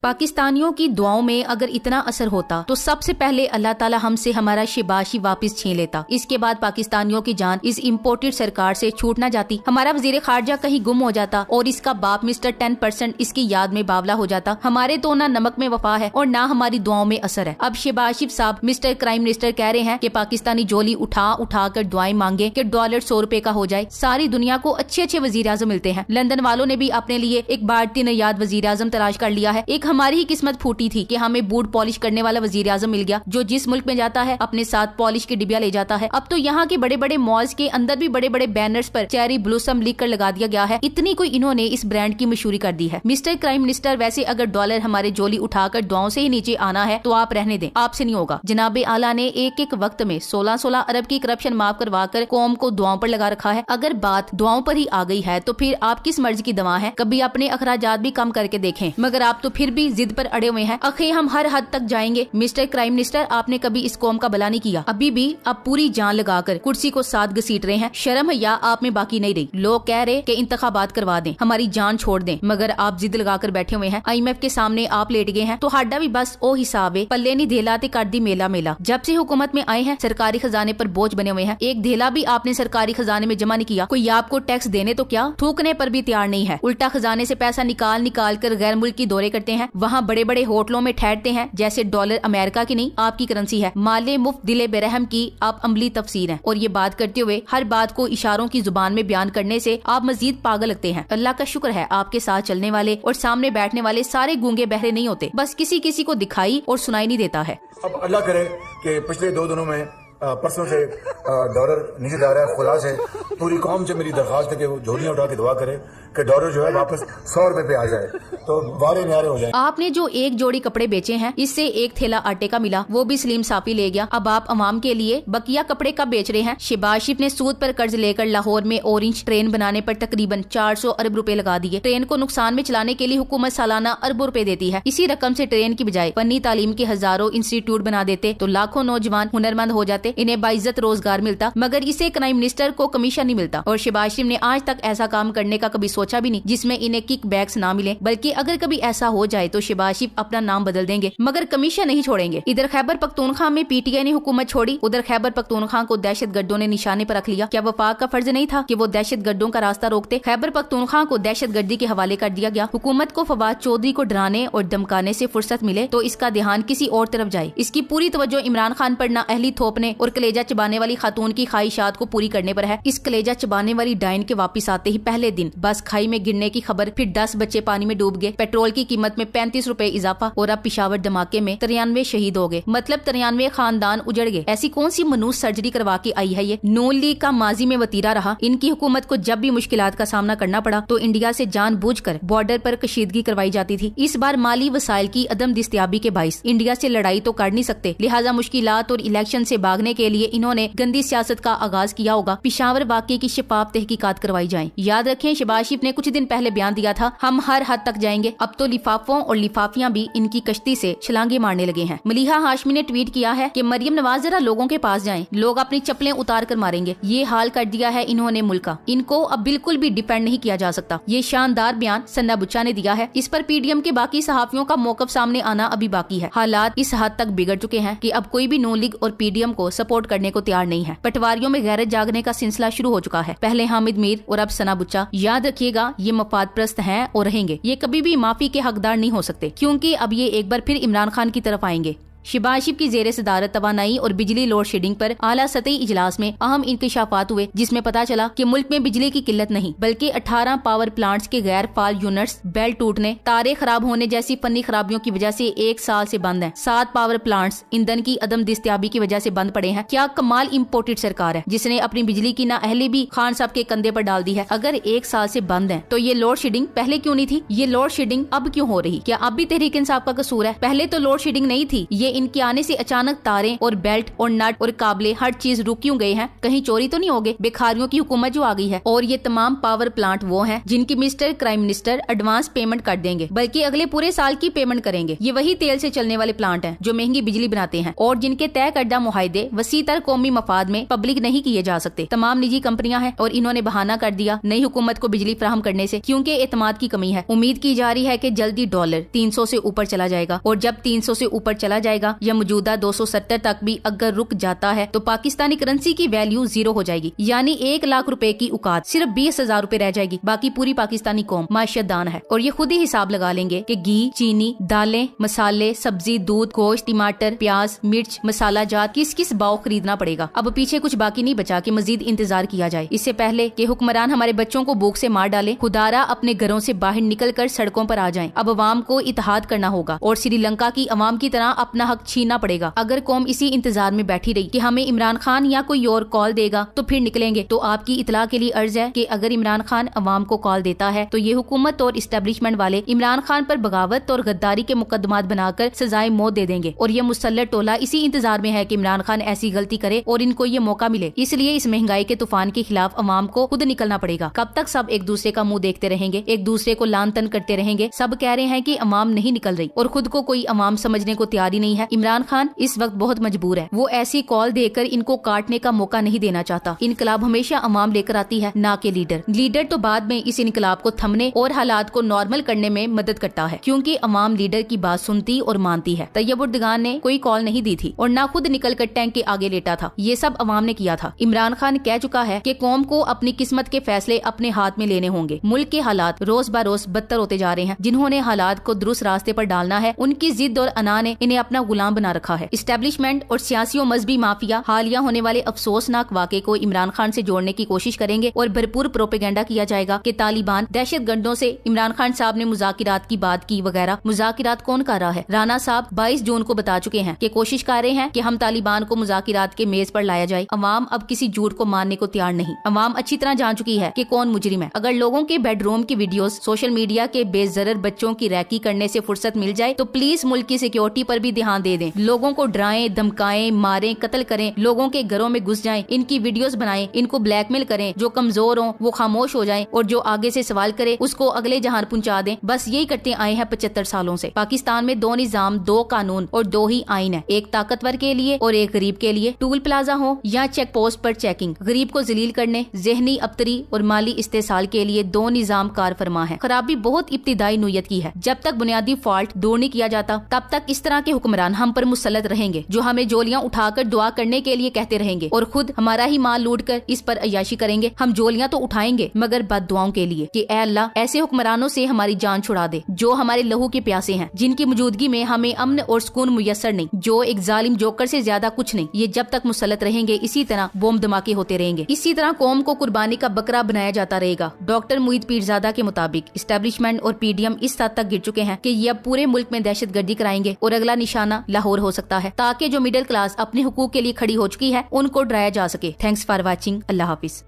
पाकिस्तानियों की दुआओं में अगर इतना असर होता तो सबसे पहले अल्लाह ताला हमसे हमारा शिबाशी वापस छीन लेता। इसके बाद पाकिस्तानियों की जान इस इम्पोर्टेड सरकार से छूट न जाती, हमारा वजीर खारजा कहीं गुम हो जाता और इसका बाप मिस्टर 10% इसकी याद में बावला हो जाता। हमारे तो ना नमक में वफा है और ना हमारी दुआओं में असर है। अब शहबाज साहब मिस्टर क्राइम मिनिस्टर कह रहे हैं कि पाकिस्तानी जोली उठा उठा कर दुआएं मांगे कि डॉलर 100 रुपए का हो जाए। सारी दुनिया को अच्छे अच्छे वजीर आजम मिलते हैं। लंदन वालों ने भी अपने लिए एक भारतीय नयाद वजीर आजम तलाश कर लिया है। एक हमारी ही किस्मत फूटी थी कि हमें बूट पॉलिश करने वाला वजीर आजम मिल गया, जो जिस मुल्क में जाता है अपने साथ पॉलिश की डिबिया ले जाता है। अब तो यहाँ के बड़े बड़े मॉल्स के अंदर भी बड़े बड़े बैनर्स पर चेरी ब्लॉसम लिख कर लगा दिया गया है। इतनी कोई इन्होंने इस ब्रांड की मशहूरी कर दी है। मिस्टर क्राइम मिनिस्टर, वैसे अगर डॉलर हमारे जोली उठाकर दुआओं से ही नीचे आना है तो आप रहने दें, आपसे नहीं होगा। जनाबे आला ने एक एक वक्त में 16-16 अरब की करप्शन माफ करवा कर कौम को दुआओं पर लगा रखा है। अगर बात दुआओं पर ही आ गई है तो फिर आप किस मर्ज की दवा है? कभी अपने अखराजात भी कम करके देखें। मगर आप तो फिर भी जिद पर अड़े हुए हैं। अखे हम हर हद तक जाएंगे। मिस्टर क्राइम मिनिस्टर, आपने कभी इस कौम का भला नहीं किया। अभी भी आप पूरी जान लगाकर कुर्सी को साथ घसीट रहे हैं। शर्म या आप में बाकी नहीं रही। लोग कह रहे कि इंतखाबात करवा दें, हमारी जान छोड़ दें, मगर आप जिद लगाकर बैठे हुए हैं। IMF के सामने आप लेट गए हैं। तो हाडा भी बस ओ हिसाब है, पल्ले नहीं धेलाते कर दी मेला मेला। जब से हुकूमत में आए हैं सरकारी खजाने पर बोझ बने हुए हैं। एक धेला भी आपने सरकारी खजाने में जमा नहीं किया। कोई आपको टैक्स देने तो क्या, थूकने पर भी तैयार नहीं है। उल्टा खजाने से पैसा निकाल निकाल कर गैर मुल्क की दौरे करते हैं। वहाँ बड़े बड़े होटलों में ठहरते हैं जैसे डॉलर अमेरिका की नहीं आपकी करेंसी है। माले मुफ्त दिले बेरहम की आप अमली तफसीर हैं। और ये बात करते हुए हर बात को इशारों की जुबान में बयान करने से आप मजीद पागल लगते हैं। अल्लाह का शुक्र है आपके साथ चलने वाले और सामने बैठने वाले सारे गूंगे बहरे नहीं होते, बस किसी किसी को दिखाई और सुनाई नहीं देता है। अब अल्लाह करे कि पिछले 2 दिनों में परसों से डॉलर नीचे जा रहा है। खुदा से पूरी कौम से मेरी दरखास्त है कि वो झोलियां उठा के दुआ करे कि डॉलर जो है वापस 100 रुपए पे आ जाए तो वारे न्यारे हो जाए। आपने जो एक जोड़ी कपड़े बेचे हैं, इससे एक थैला आटे का मिला, वो भी सलीम साफी ले गया। अब आप अवाम के लिए बकिया कपड़े कब बेच रहे हैं? शहबाज शरीफ ने सूद पर कर्ज लेकर लाहौर में ऑरेंज ट्रेन बनाने पर तकरीबन 400 अरब रुपए लगा दिए। ट्रेन को नुकसान में चलाने के लिए हुकूमत सालाना अरबों रुपए देती है। इसी रकम से ट्रेन की बजाय फन्नी तालीम के हजारों इंस्टीट्यूट बना देते तो लाखों नौजवान हुनरमंद हो जाते, इन्हें बाइज्जत रोजगार मिलता। मगर इसे क्राइम मिनिस्टर को कमीशन नहीं मिलता। और शहबाज शरीफ ने आज तक ऐसा काम करने का कभी सोचा भी नहीं जिसमें इन्हें किक बैक्स ना मिले। बल्कि अगर कभी ऐसा हो जाए तो शहबाज शरीफ अपना नाम बदल देंगे, मगर कमीशन नहीं छोड़ेंगे। इधर खैबर पख्तूनख्वा में PTI ने हुकूमत छोड़ी, उधर खैबर पख्तूनख्वा को दहशत गर्दों ने निशाने पर रख लिया। क्या वफाक का फर्ज नहीं था कि वो दहशत गर्दों का रास्ता रोकते? खैबर पख्तूनख्वा को दहशत गर्दी के हवाले कर दिया गया। हुकूमत को फवाद चौधरी को डराने और धमकाने से फुर्सत मिले तो इसका ध्यान किसी और तरफ जाए। इसकी पूरी तवज्जो इमरान खान पर नाअहली थोपने और कलेजा चबाने वाली खातून की ख्वाहिशात को पूरी करने पर है। इस कलेजा चबाने वाली डायन के वापिस आते ही पहले दिन बस खाई में गिरने की खबर, फिर 10 बच्चे पानी में डूब गए, पेट्रोल की कीमत में 35 रुपए इजाफा और अब पिशावर धमाके में 93 शहीद हो गए। मतलब 93 खानदान उजड़ गए। ऐसी कौन सी मनूस सर्जरी करवा के आई है ये? नून लीग का माजी में वतीरा रहा। इनकी हुकूमत को जब भी मुश्किलात का सामना करना पड़ा तो इंडिया से जानबूझकर बॉर्डर पर कशीदगी करवाई जाती थी। इस बार माली वसाइल की अदम दस्तयाबी के बाइस इंडिया से लड़ाई तो कर नहीं सकते, लिहाजा मुश्किलात और इलेक्शन से भागने के लिए इन्होंने गंदी सियासत का आगाज किया होगा। पिशावर वाकये की शफाफ तहकीकात करवाई जाए। याद रखें शहबाज शरीफ ने कुछ दिन पहले बयान दिया था, हम हर हद तक जाएंगे। अब तो लिफाफों और लिफाफियां भी इनकी कश्ती से छलांगे मारने लगे हैं। मलिहा हाशमी ने ट्वीट किया है कि मरियम नवाज जरा लोगों के पास जाएं, लोग अपनी चप्पलें उतार कर मारेंगे। ये हाल कर दिया है इन्होंने मुल्क का। इनको अब बिल्कुल भी डिपेंड नहीं किया जा सकता। ये शानदार बयान सन्ना बुच्चा ने दिया है। इस पर PDM के बाकी सहाफियों का मौकफ सामने आना अभी बाकी है। हालात इस हद तक बिगड़ चुके हैं कि अब कोई भी नून लीग और PDM को सपोर्ट करने को तैयार नहीं है। पटवारियों में गैरत जागने का सिलसिला शुरू हो चुका है। पहले हामिद मीर और अब सना बुच्चा। याद रखिएगा ये मफाद प्रस्त हैं और रहेंगे। ये कभी भी माफी के हकदार नहीं हो सकते, क्योंकि अब ये एक बार फिर इमरान खान की तरफ आएंगे। शहबाज शरीफ की जेरे सदारत तवानाई और बिजली लोड शेडिंग पर आला सतही इजलास में अहम इंकशाफात हुए, जिसमें पता चला कि मुल्क में बिजली की किल्लत नहीं बल्कि 18 पावर प्लांट्स के गैर फाल यूनिट्स, बेल टूटने, तारे खराब होने जैसी फनी खराबियों की वजह से 1 साल से बंद हैं। 7 पावर प्लांट्स ईंधन की अदम दस्तयाबी की वजह से बंद पड़े हैं। क्या कमाल इम्पोर्टेड सरकार है जिसने अपनी बिजली की नाअहली भी खान साहब के कंधे पर डाल दी है। अगर 1 साल से बंद है तो ये लोड शेडिंग पहले क्यों नहीं थी? ये लोड शेडिंग अब क्यों हो रही? क्या अब भी तहरीक इंसाफ का कसूर है? पहले तो लोड शेडिंग नहीं थी, ये ये इनके आने से अचानक तारें और बेल्ट और नट और काबले हर चीज रुक क्यों गए हैं? कहीं चोरी तो नहीं हो गए? बेखारियों की हुकूमत जो आ गई है। और ये तमाम पावर प्लांट वो हैं जिनकी mister prime minister advance payment कर देंगे, बल्कि अगले पूरे साल की पेमेंट करेंगे। ये वही तेल से चलने वाले प्लांट हैं जो महंगी बिजली बनाते हैं और जिनके तय करदा मुआहदे वसीतर कौमी मफाद में पब्लिक नहीं किए जा सकते। तमाम निजी कंपनियां हैं और इन्होंने बहाना कर दिया नई हुकूमत को बिजली फराहम करने से, क्योंकि एतमाद की कमी है। उम्मीद की जा रही है कि जल्दी डॉलर 300 से ऊपर चला जाएगा और जब 300 से ऊपर चला जाएगा या मौजूदा 270 तक भी अगर रुक जाता है तो पाकिस्तानी करेंसी की वैल्यू 0 हो जाएगी, यानी 1 लाख रुपए की औकात सिर्फ 20,000 रुपए रह जाएगी। बाकी पूरी पाकिस्तानी कौम माशियतदान है और ये खुद ही हिसाब लगा लेंगे कि घी, चीनी, दालें, मसाले, सब्जी, दूध, गोश्त, टमाटर, प्याज, मिर्च, मसाला जात किस किस भाव खरीदना पड़ेगा। अब पीछे कुछ बाकी नहीं बचा कि मजीद इंतजार किया जाए। इससे पहले कि हुक्मरान हमारे बच्चों को भूख से मार डाले, खुदारा अपने घरों से बाहर निकलकर सड़कों पर आ जाएं। अब अवाम को इत्तेहाद करना होगा और श्रीलंका की अवाम की तरह अपना हक छीनना पड़ेगा। अगर कौम इसी इंतजार में बैठी रही कि हमें इमरान खान या कोई और कॉल देगा तो फिर निकलेंगे, तो आपकी इतला के लिए अर्ज है कि अगर इमरान खान अवाम को कॉल देता है तो ये हुकूमत और इस्टेब्लिशमेंट वाले इमरान खान पर बगावत और गद्दारी के मुकदमात बनाकर सजाए मौत दे देंगे। और ये मुसल्लत टोला इसी इंतजार में है कि इमरान खान ऐसी गलती करे और इनको ये मौका मिले। इसलिए इस महंगाई के तूफान के खिलाफ अवाम को खुद निकलना पड़ेगा। कब तक सब एक दूसरे का मुंह देखते रहेंगे, एक दूसरे को लान तन करते रहेंगे? सब कह रहे हैं कि अवाम नहीं निकल रही और खुद को कोई अवाम समझने को तैयार ही नहीं है। इमरान खान इस वक्त बहुत मजबूर है, वो ऐसी कॉल देकर इनको काटने का मौका नहीं देना चाहता। इनकलाब हमेशा अवाम लेकर आती है, ना कि लीडर तो बाद में इस इनकलाब को थमने और हालात को नॉर्मल करने में मदद करता है, क्योंकि अवाम लीडर की बात सुनती और मानती है। तैयब उर्दगान ने कोई कॉल नहीं दी थी और ना खुद निकलकर टैंक के आगे लेटा था, ये सब अवाम ने किया था। इमरान खान कह चुका है कि कौम को अपनी किस्मत के फैसले अपने हाथ में लेने होंगे। मुल्क के हालात रोज ब रोज बदतर होते जा रहे हैं। जिन्होंने हालात को दुरुस्त रास्ते पर डालना है, उनकी जिद और अना ने इन्हें अपना गुलाम बना रखा है। इस्टेब्लिशमेंट और सियासी और मजहबी माफिया हालिया होने वाले अफसोसनाक वाक़े को इमरान खान से जोड़ने की कोशिश करेंगे और भरपूर प्रोपेगेंडा किया जाएगा कि तालिबान दहशतगर्दों से इमरान खान साहब ने मुज़ाकिरात की बात की वगैरह। मुज़ाकिरात कौन कर रहा है? राना साहब 22 जून को बता चुके हैं कि कोशिश कर रहे हैं कि हम तालिबान को मुज़ाकिरात के मेज पर लाया जाए। अवाम अब किसी झूठ को मानने को तैयार नहीं। अवाम अच्छी तरह जान चुकी है कि कौन मुजरिम है। अगर लोगों के बेडरूम की वीडियोस सोशल मीडिया के बेजरर बच्चों की रैकी करने से फुर्सत मिल जाए तो प्लीज मुल्क की सिक्योरिटी पर भी ध्यान दे दें। लोगों को डराएं, धमकाएं, मारें, कत्ल करें, लोगों के घरों में घुस जाएं, इनकी वीडियोस बनाएं, इनको ब्लैकमेल करें। जो कमजोर हो वो खामोश हो जाएं और जो आगे से सवाल करे उसको अगले जहान पहुंचा दें। बस यही करते आए हैं 75 सालों से। पाकिस्तान में 2 निजाम, 2 कानून और 2 ही आइन है, एक ताकतवर के लिए और एक गरीब के लिए। टूल प्लाजा हो या चेक पोस्ट पर चेकिंग, गरीब को जलील करने, जहनी अबतरी और माली इस्तेसाल के लिए 2 निजाम कार फरमा है। खराबी बहुत इब्तिदाई नोयत की है। जब तक बुनियादी फॉल्ट दूर नहीं किया जाता तब तक इस तरह के हुक्मरान हम पर मुसल्लत रहेंगे, जो हमें जोलियां उठाकर दुआ करने के लिए कहते रहेंगे और खुद हमारा ही माल लूट कर इस पर अय्याशी करेंगे। हम जोलियां तो उठाएंगे मगर बद्दुआओं के लिए कि ऐ अल्लाह ऐसे हुक्मरानों से हमारी जान छुड़ा दे जो हमारे लहू के प्यासे हैं, जिनकी मौजूदगी में हमें अमन और सुकून मुयस्सर नहीं, जो एक जालिम जोकर से ज्यादा कुछ नहीं। ये जब तक मुसल्लत रहेंगे इसी तरह बम धमाके होते रहेंगे, इसी तरह कौम को कुर्बानी का बकरा बनाया जाता रहेगा। डॉक्टर मुईद पीरजादा के मुताबिक इस्टेब्लिशमेंट और पीडीएम इस हद तक गिर चुके हैं कि ये अब पूरे मुल्क में दहशतगर्दी कराएंगे और अगला निशाना लाहौर हो सकता है, ताकि जो मिडिल क्लास अपने हुकूक के लिए खड़ी हो चुकी है उनको डराया जा सके। Thanks for watching. Allah Hafiz.